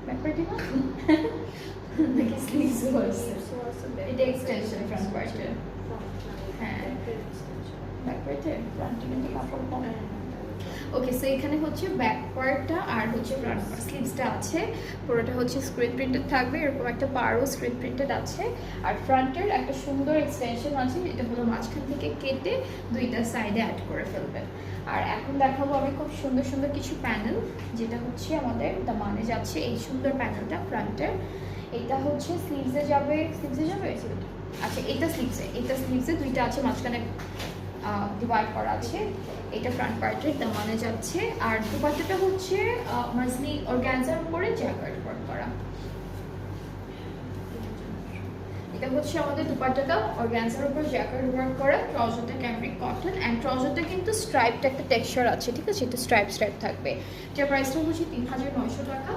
ব্যাকপার্টে না নাকি স্লিভসও আছে? এটা এক্সটেনশন ফ্রন্ট পার্টে। হ্যাঁ ব্যাকপার্টে ফ্রন্টে কিন্তু কাপড় কম। ওকে, সো এখানে হচ্ছে ব্যাক পার্টটা আর হচ্ছে ফ্রন্ট পার্ট স্লিভসটা আছে, পুরোটা হচ্ছে স্ক্রিন প্রিন্টেড থাকবে, এরকম একটা পারও স্ক্রিন প্রিন্টেড আছে। আর ফ্রন্টের একটা সুন্দর এক্সটেনশন আছে, এটা হলো মাঝখান থেকে কেটে দুইটা সাইডে অ্যাড করে ফেলবেন। আর এখন দেখাবো আমি খুব সুন্দর সুন্দর কিছু প্যানেল, যেটা হচ্ছে আমাদের দামানে যাচ্ছে এই সুন্দর প্যানেলটা ফ্রন্টের। এটা হচ্ছে স্লিভসে যাবে, স্লিভসে যাবে, আচ্ছা এটা স্লিভসে দুইটা আছে, মাঝখানে ডিভাইড করা আছে। এটা ফ্রন্ট পার্টের দামানে যাচ্ছে। আর দুপাট্টাটা হচ্ছে মাসলি অর্গানজার উপরে জ্যাকার্ড ওয়ার্ক করা। এটা হচ্ছে আমাদের দুপাট্টাটা অর্গানজার উপর জ্যাকার্ড ওয়ার্ক করা। ট্রাউজারটা ক্যামব্রিক কটন অ্যান্ড ট্রাউজারটা কিন্তু স্ট্রাইপড একটা টেক্সচার আছে, ঠিক আছে, এটা স্ট্রাইপ থাকবে। যার প্রাইসটা হচ্ছে ৩,৯০০ টাকা।